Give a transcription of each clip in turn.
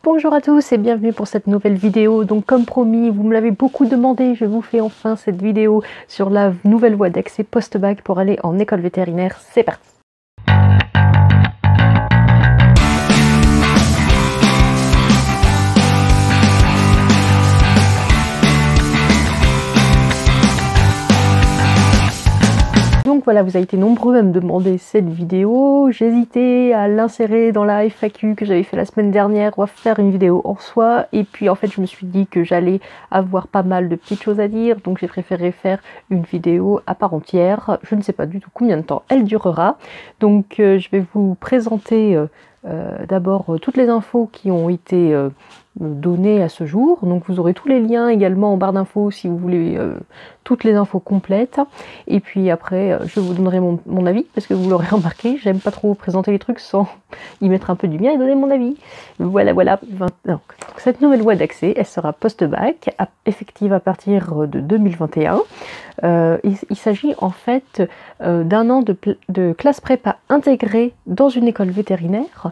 Bonjour à tous et bienvenue pour cette nouvelle vidéo. Donc comme promis, vous me l'avez beaucoup demandé, je vous fais enfin cette vidéo sur la nouvelle voie d'accès post-bac pour aller en école vétérinaire. C'est parti! Donc voilà, vous avez été nombreux à me demander cette vidéo. J'hésitais à l'insérer dans la FAQ que j'avais fait la semaine dernière ou à faire une vidéo en soi. Et puis en fait, je me suis dit que j'allais avoir pas mal de petites choses à dire. Donc j'ai préféré faire une vidéo à part entière. Je ne sais pas du tout combien de temps elle durera. Donc je vais vous présenter d'abord toutes les infos qui ont été données à ce jour. Donc vous aurez tous les liens également en barre d'infos si vous voulez toutes les infos complètes. Et puis après, je vous donnerai mon avis, parce que vous l'aurez remarqué, j'aime pas trop présenter les trucs sans y mettre un peu du mien et donner mon avis. Voilà. Donc, cette nouvelle voie d'accès, elle sera post-bac, effective à partir de 2021. Il s'agit en fait d'un an de classe prépa intégrée dans une école vétérinaire.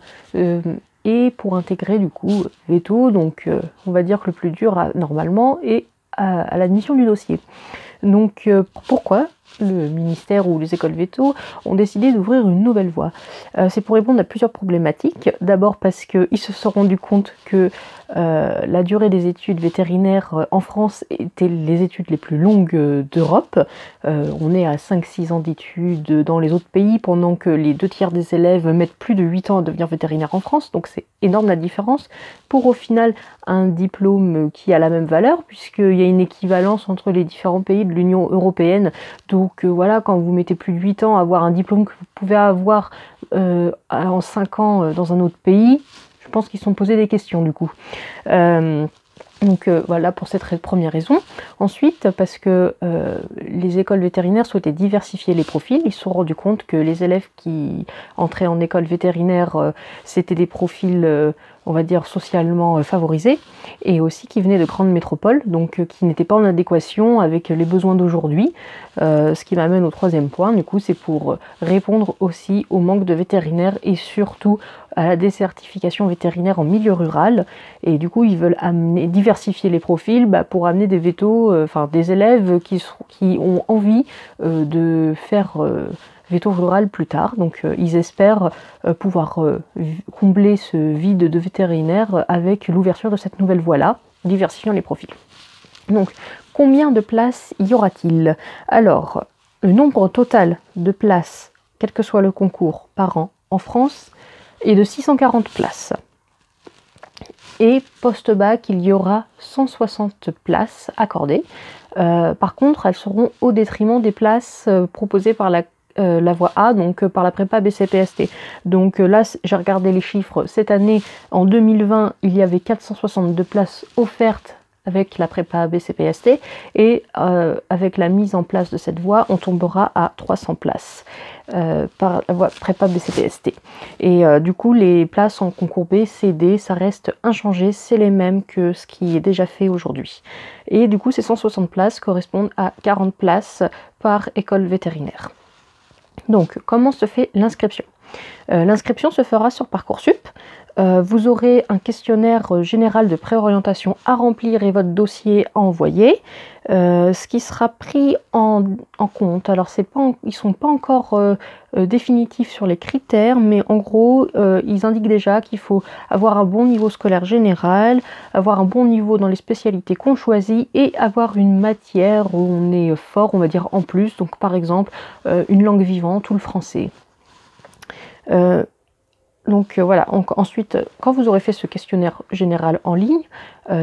Et pour intégrer du coup veto, donc on va dire que le plus dur normalement est à l'admission du dossier. Donc pourquoi le ministère ou les écoles veto ont décidé d'ouvrir une nouvelle voie? C'est pour répondre à plusieurs problématiques. D'abord parce qu'ils se sont rendus compte que la durée des études vétérinaires en France était les études les plus longues d'Europe. On est à 5-6 ans d'études dans les autres pays, pendant que les 2/3 des élèves mettent plus de 8 ans à devenir vétérinaire en France. Donc c'est énorme la différence, pour au final un diplôme qui a la même valeur, puisqu'il y a une équivalence entre les différents pays de l'Union européenne. Donc voilà, quand vous mettez plus de 8 ans à avoir un diplôme que vous pouvez avoir en 5 ans dans un autre pays, je pense qu'ils se sont posés des questions du coup. Donc voilà pour cette première raison. Ensuite, parce que les écoles vétérinaires souhaitaient diversifier les profils, ils se sont rendus compte que les élèves qui entraient en école vétérinaire, c'était des profils, on va dire, socialement favorisés, et aussi qui venaient de grandes métropoles, donc qui n'étaient pas en adéquation avec les besoins d'aujourd'hui. Ce qui m'amène au troisième point, du coup, c'est pour répondre aussi au manque de vétérinaires et surtout à la désertification vétérinaire en milieu rural. Et du coup, ils veulent diversifier les profils pour amener des vétos, des élèves qui ont envie de faire véto rural plus tard. Donc ils espèrent pouvoir combler ce vide de vétérinaires avec l'ouverture de cette nouvelle voie-là, diversifiant les profils. Donc, combien de places y aura-t-il? Alors, le nombre total de places, quel que soit le concours, par an en France, est de 640 places. Et post-bac, il y aura 160 places accordées. Par contre, elles seront au détriment des places proposées par la voie A, donc par la prépa BCPST. Donc là, j'ai regardé les chiffres. Cette année, en 2020, il y avait 462 places offertes avec la prépa BCPST, et avec la mise en place de cette voie, on tombera à 300 places par la voie prépa BCPST. Et du coup, les places en concours B, C, D, ça reste inchangé, c'est les mêmes que ce qui est déjà fait aujourd'hui. Et du coup, ces 160 places correspondent à 40 places par école vétérinaire. Donc, comment se fait l'inscription? L'inscription se fera sur Parcoursup. Vous aurez un questionnaire général de préorientation à remplir et votre dossier à envoyer. Ce qui sera pris en compte, alors ils ne sont pas encore définitifs sur les critères, mais en gros, ils indiquent déjà qu'il faut avoir un bon niveau scolaire général, avoir un bon niveau dans les spécialités qu'on choisit, et avoir une matière où on est fort, on va dire, en plus. Donc par exemple, une langue vivante ou le français. Voilà, ensuite, quand vous aurez fait ce questionnaire général en ligne,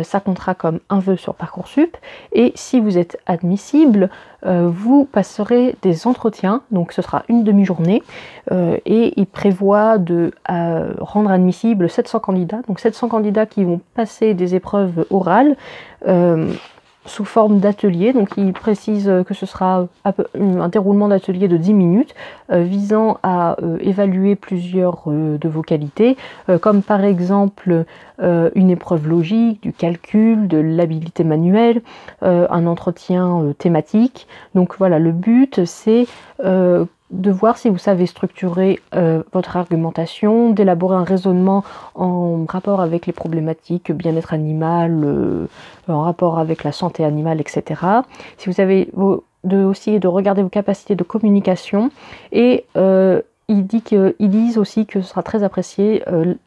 ça comptera comme un vœu sur Parcoursup, et si vous êtes admissible, vous passerez des entretiens, donc ce sera une demi-journée, et il prévoit de rendre admissible 700 candidats, donc 700 candidats qui vont passer des épreuves orales, sous forme d'atelier. Donc il précise que ce sera un déroulement d'atelier de 10 minutes visant à évaluer plusieurs de vos qualités, comme par exemple une épreuve logique, du calcul, de l'habilité manuelle, un entretien thématique. Donc voilà, le but c'est de voir si vous savez structurer votre argumentation, d'élaborer un raisonnement en rapport avec les problématiques bien-être animal, en rapport avec la santé animale, etc. Si vous avez aussi de regarder vos capacités de communication et ils disent aussi que ce sera très apprécié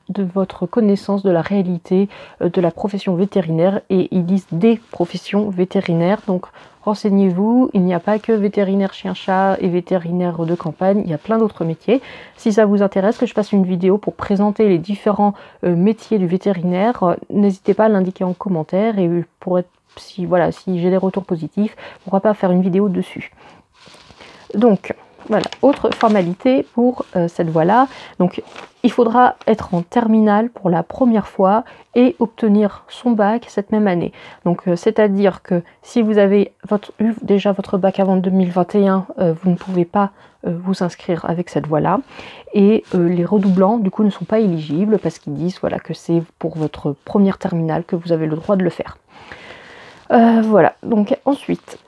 de votre connaissance de la réalité de la profession vétérinaire, et ils disent des professions vétérinaires, donc renseignez-vous, il n'y a pas que vétérinaire chien-chat et vétérinaire de campagne, il y a plein d'autres métiers. Si ça vous intéresse que je fasse une vidéo pour présenter les différents métiers du vétérinaire, n'hésitez pas à l'indiquer en commentaire, et pour être, si j'ai des retours positifs, pourquoi pas faire une vidéo dessus. Donc voilà, autre formalité pour cette voie-là. Donc, il faudra être en terminale pour la première fois et obtenir son bac cette même année. Donc, c'est-à-dire que si vous avez eu déjà votre bac avant 2021, vous ne pouvez pas vous inscrire avec cette voie-là. Et les redoublants, du coup, ne sont pas éligibles parce qu'ils disent voilà, que c'est pour votre première terminale que vous avez le droit de le faire. Voilà, donc ensuite...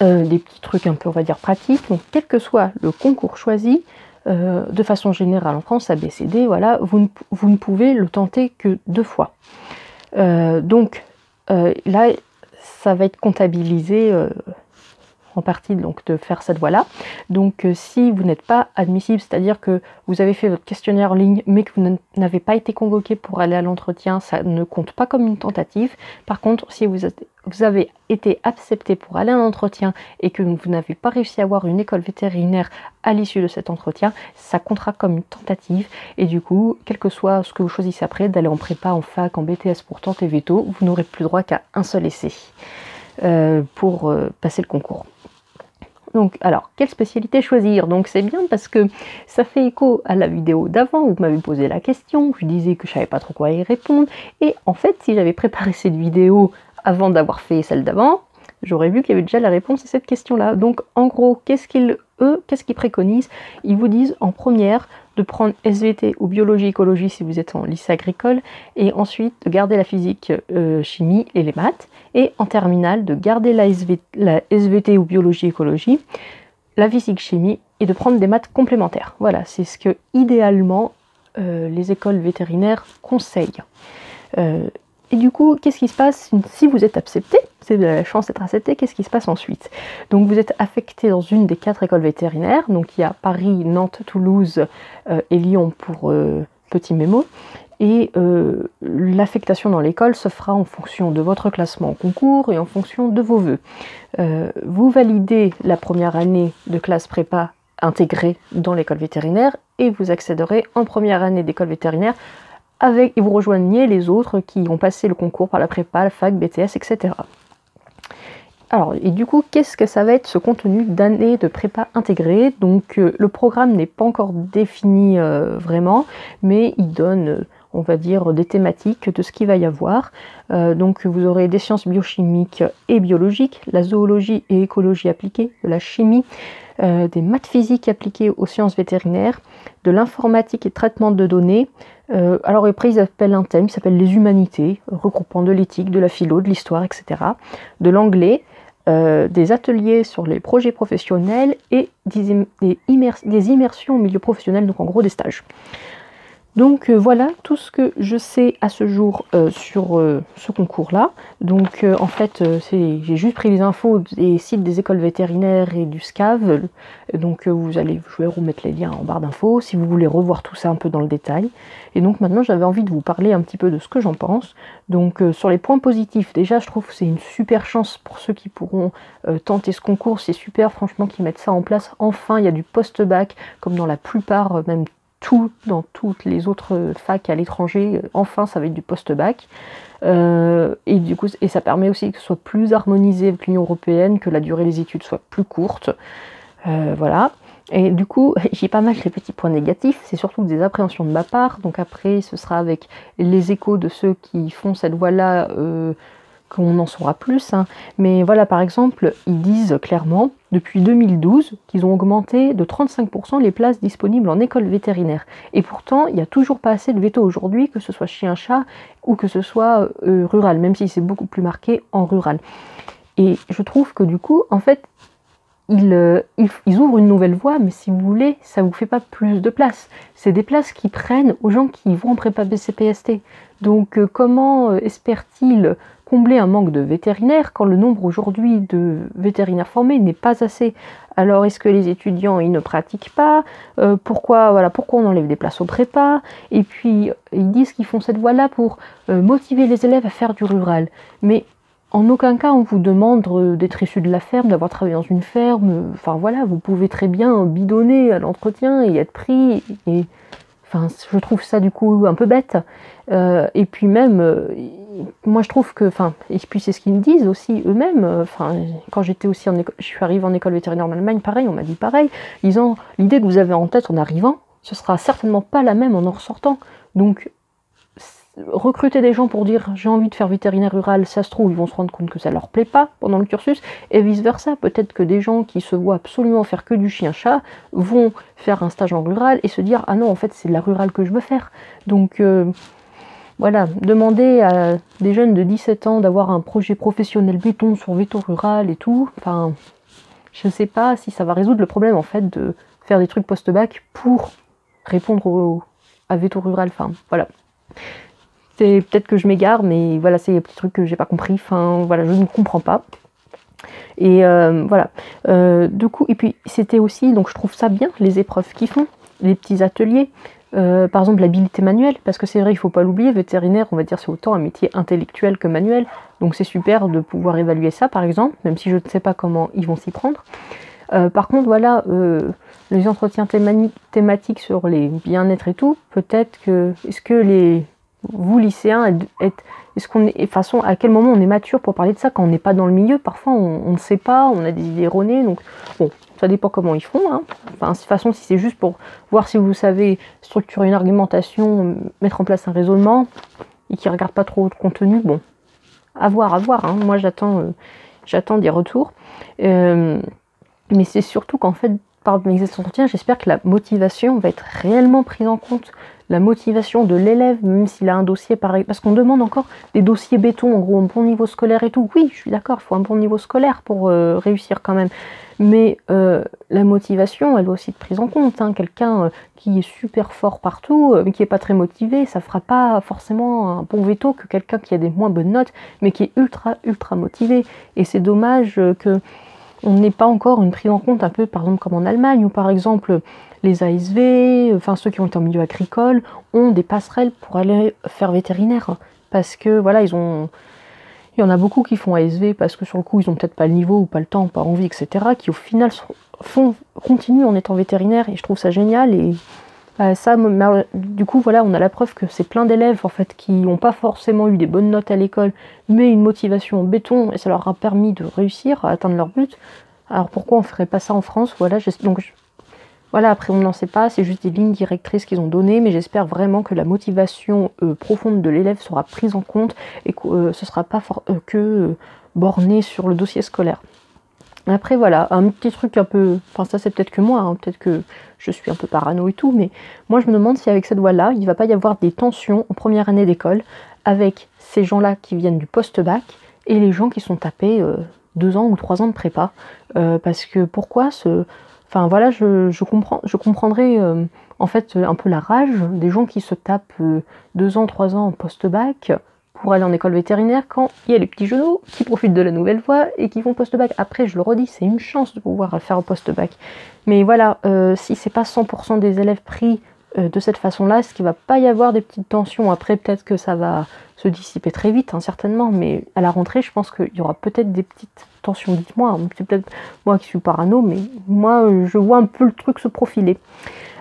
des petits trucs un peu, on va dire, pratiques. Donc, quel que soit le concours choisi, de façon générale en France, ABCD, voilà, vous ne pouvez le tenter que 2 fois. Donc, là, ça va être comptabilisé en partie donc, de faire cette voie-là. Donc, si vous n'êtes pas admissible, c'est-à-dire que vous avez fait votre questionnaire en ligne, mais que vous n'avez pas été convoqué pour aller à l'entretien, ça ne compte pas comme une tentative. Par contre, si vous avez été accepté pour aller à un entretien et que vous n'avez pas réussi à avoir une école vétérinaire à l'issue de cet entretien, ça comptera comme une tentative. Et du coup, quel que soit ce que vous choisissez après, d'aller en prépa, en fac, en BTS pour tenter veto, vous n'aurez plus droit qu'à un seul essai pour passer le concours. Donc, alors, quelle spécialité choisir? Donc, c'est bien parce que ça fait écho à la vidéo d'avant où vous m'avez posé la question, je disais que je savais pas trop quoi y répondre. Et en fait, si j'avais préparé cette vidéo avant d'avoir fait celle d'avant, j'aurais vu qu'il y avait déjà la réponse à cette question-là. Donc, en gros, qu'est-ce qu'ils préconisent? Ils vous disent en première de prendre SVT ou biologie écologie si vous êtes en lycée agricole, et ensuite de garder la physique, chimie et les maths, et en terminale de garder la SVT ou biologie écologie, la physique chimie, et de prendre des maths complémentaires. Voilà, c'est ce que idéalement les écoles vétérinaires conseillent. Et du coup, qu'est-ce qui se passe si vous êtes accepté? Si vous avez la chance d'être accepté, qu'est-ce qui se passe ensuite? Donc vous êtes affecté dans une des 4 écoles vétérinaires. Donc il y a Paris, Nantes, Toulouse et Lyon pour petit mémo. Et l'affectation dans l'école se fera en fonction de votre classement au concours et en fonction de vos vœux. Vous validez la première année de classe prépa intégrée dans l'école vétérinaire et vous accéderez en première année d'école vétérinaire et vous rejoignez les autres qui ont passé le concours par la prépa, la fac, BTS, etc. Alors, et du coup, qu'est-ce que ça va être ce contenu d'année de prépa intégrée? Donc, le programme n'est pas encore défini vraiment, mais il donne, on va dire, des thématiques de ce qu'il va y avoir. Donc, vous aurez des sciences biochimiques et biologiques, la zoologie et écologie appliquée, de la chimie, des maths physiques appliquées aux sciences vétérinaires, de l'informatique et traitement de données. Alors après ils appellent un thème qui s'appelle les humanités, regroupant de l'éthique, de la philo, de l'histoire, etc. De l'anglais, des ateliers sur les projets professionnels et des immersions au milieu professionnel, donc en gros des stages. Donc voilà tout ce que je sais à ce jour sur ce concours-là. Donc en fait, j'ai juste pris les infos des sites des écoles vétérinaires et du SCAV. Donc je vais vous mettre les liens en barre d'infos si vous voulez revoir tout ça un peu dans le détail. Et donc maintenant, j'avais envie de vous parler un petit peu de ce que j'en pense. Donc sur les points positifs, déjà je trouve que c'est une super chance pour ceux qui pourront tenter ce concours. C'est super franchement qu'ils mettent ça en place. Enfin, il y a du post-bac, comme dans la plupart, même dans toutes les autres facs à l'étranger, enfin ça va être du post-bac. Et du coup, ça permet aussi que ce soit plus harmonisé avec l'Union européenne, que la durée des études soit plus courte. Voilà. Et du coup, j'ai pas mal de petits points négatifs, c'est surtout des appréhensions de ma part. Donc après, ce sera avec les échos de ceux qui font cette voie-là qu'on en saura plus. Hein. Mais voilà, par exemple, ils disent clairement, depuis 2012, qu'ils ont augmenté de 35% les places disponibles en école vétérinaire. Et pourtant, il n'y a toujours pas assez de veto aujourd'hui, que ce soit chien-chat ou que ce soit rural, même si c'est beaucoup plus marqué en rural. Et je trouve que du coup, en fait, ils ouvrent une nouvelle voie, mais si vous voulez, ça ne vous fait pas plus de place. C'est des places qui prennent aux gens qui vont en prépa BCPST. Donc comment espèrent-ils combler un manque de vétérinaires quand le nombre aujourd'hui de vétérinaires formés n'est pas assez? Alors est-ce que les étudiants ils ne pratiquent pas? Pourquoi on enlève des places aux prépa? Et puis ils disent qu'ils font cette voie-là pour motiver les élèves à faire du rural. Mais en aucun cas on vous demande d'être issu de la ferme, d'avoir travaillé dans une ferme. Enfin voilà, vous pouvez très bien bidonner à l'entretien et être pris. Et enfin, je trouve ça du coup un peu bête. Et puis même, moi je trouve que, enfin, et puis c'est ce qu'ils me disent aussi eux-mêmes. Enfin, quand j'étais aussi je suis arrivée en école vétérinaire en Allemagne, pareil, on m'a dit pareil. Disant l'idée que vous avez en tête en arrivant, ce sera certainement pas la même en ressortant. Donc recruter des gens pour dire j'ai envie de faire vétérinaire rural, ça se trouve ils vont se rendre compte que ça leur plaît pas pendant le cursus, et vice versa, peut-être que des gens qui se voient absolument faire que du chien-chat vont faire un stage en rural et se dire ah non en fait c'est de la rurale que je veux faire. Donc voilà, demander à des jeunes de 17 ans d'avoir un projet professionnel béton sur Veto Rural et tout, enfin je sais pas si ça va résoudre le problème en fait de faire des trucs post-bac pour répondre à Veto Rural, enfin voilà. C'est peut-être que je m'égare, mais voilà, c'est des petits trucs que j'ai pas compris. Enfin, voilà, je ne comprends pas. Et voilà. Du coup, et puis c'était aussi, donc je trouve ça bien, les épreuves qu'ils font, les petits ateliers. Par exemple, l'habilité manuelle, parce que c'est vrai, il faut pas l'oublier, vétérinaire, on va dire, c'est autant un métier intellectuel que manuel. Donc c'est super de pouvoir évaluer ça, par exemple, même si je ne sais pas comment ils vont s'y prendre. Par contre, voilà, les entretiens thématiques sur les bien-être et tout, peut-être que, est-ce que vous lycéens, est-ce qu'on est, de façon, à quel moment on est mature pour parler de ça quand on n'est pas dans le milieu? Parfois on ne sait pas, on a des idées erronées, donc bon, ça dépend comment ils font. Hein. Enfin, de toute façon, si c'est juste pour voir si vous savez structurer une argumentation, mettre en place un raisonnement, et qu'ils ne regardent pas trop de contenu, bon, à voir. Hein. Moi, j'attends des retours. Mais c'est surtout qu'en fait, par mes entretiens, j'espère que la motivation va être réellement prise en compte. La motivation de l'élève, même s'il a un dossier pareil. Parce qu'on demande encore des dossiers béton, en gros, un bon niveau scolaire et tout. Oui, je suis d'accord, il faut un bon niveau scolaire pour réussir quand même. Mais la motivation, elle doit aussi être prise en compte. Hein. Quelqu'un qui est super fort partout, mais qui n'est pas très motivé, ça ne fera pas forcément un bon veto que quelqu'un qui a des moins bonnes notes, mais qui est ultra motivé. Et c'est dommage que on n'ait pas encore une prise en compte un peu, par exemple, comme en Allemagne, où par exemple les ASV, enfin ceux qui ont été en milieu agricole, ont des passerelles pour aller faire vétérinaire. Parce que voilà, il y en a beaucoup qui font ASV parce que sur le coup, ils n'ont peut-être pas le niveau ou pas le temps, pas envie, etc., qui au final continuent en étant vétérinaires, et je trouve ça génial. Et ça, du coup, voilà, on a la preuve que c'est plein d'élèves en fait qui n'ont pas forcément eu des bonnes notes à l'école, mais une motivation en béton, et ça leur a permis de réussir à atteindre leur but. Alors pourquoi on ferait pas ça en France? Voilà, voilà, après on n'en sait pas, c'est juste des lignes directrices qu'ils ont données, mais j'espère vraiment que la motivation profonde de l'élève sera prise en compte et que ce sera pas borné sur le dossier scolaire. Après voilà, un petit truc un peu, enfin ça c'est peut-être que moi, hein, peut-être que je suis un peu parano et tout, mais moi je me demande si avec cette voie-là, il ne va pas y avoir des tensions en première année d'école avec ces gens-là qui viennent du post-bac et les gens qui sont tapés 2 ans ou 3 ans de prépa. Parce que pourquoi Enfin voilà, je comprendrais en fait un peu la rage des gens qui se tapent 2 ans, 3 ans en post-bac pour aller en école vétérinaire quand il y a les petits genoux qui profitent de la nouvelle voie et qui vont post-bac. Après, je le redis, c'est une chance de pouvoir faire un post-bac. Mais voilà, si c'est pas 100% des élèves pris de cette façon-là, est-ce qu'il va pas y avoir des petites tensions? Après, peut-être que ça va se dissiper très vite, hein, certainement, mais à la rentrée, je pense qu'il y aura peut-être des petites tensions. Dites-moi, hein, c'est peut-être moi qui suis parano, mais moi, je vois un peu le truc se profiler.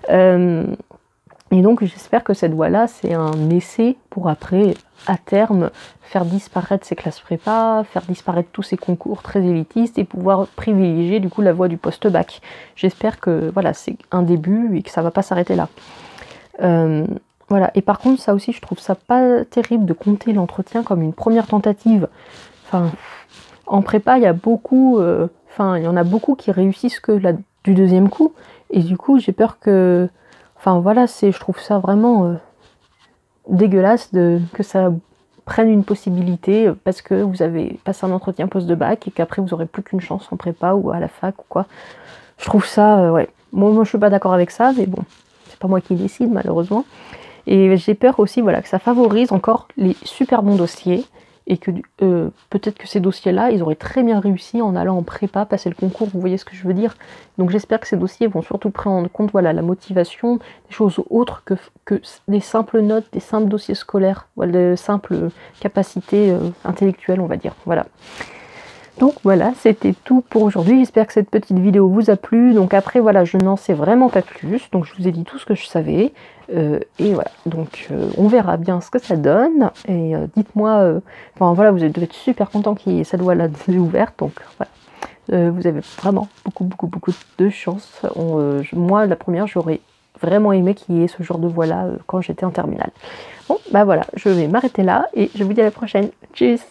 Et donc j'espère que cette voie-là, c'est un essai pour après, à terme, faire disparaître ces classes prépa, faire disparaître tous ces concours très élitistes et pouvoir privilégier du coup la voie du post-bac. J'espère que voilà, c'est un début et que ça ne va pas s'arrêter là. Voilà. Et par contre, ça aussi, je trouve ça pas terrible de compter l'entretien comme une première tentative. Enfin, en prépa, il y a beaucoup, il y en a beaucoup qui réussissent que du deuxième coup. Et du coup, j'ai peur que... Enfin voilà, je trouve ça vraiment dégueulasse que ça prennent une possibilité parce que vous avez passé un entretien post de bac et qu'après vous aurez plus qu'une chance en prépa ou à la fac ou quoi. Je trouve ça, ouais. Moi je suis pas d'accord avec ça, mais bon, c'est pas moi qui décide malheureusement. Et j'ai peur aussi, voilà, que ça favorise encore les super bons dossiers et que peut-être que ces dossiers-là, ils auraient très bien réussi en allant en prépa, passer le concours, vous voyez ce que je veux dire. Donc j'espère que ces dossiers vont surtout prendre en compte, voilà, la motivation, des choses autres que des simples notes, des simples dossiers scolaires, voilà, de simples capacités intellectuelles, on va dire, voilà. Donc voilà, c'était tout pour aujourd'hui. J'espère que cette petite vidéo vous a plu. Donc après, voilà, je n'en sais vraiment pas plus. Donc je vous ai dit tout ce que je savais. Et voilà, donc on verra bien ce que ça donne. Et dites-moi, enfin voilà, vous devez être super content qu'il y ait cette voie-là ouverte. Donc voilà, vous avez vraiment beaucoup de chance. Moi, la première, j'aurais vraiment aimé qu'il y ait ce genre de voie-là quand j'étais en terminale. Bon, bah voilà, je vais m'arrêter là et je vous dis à la prochaine. Tchuss!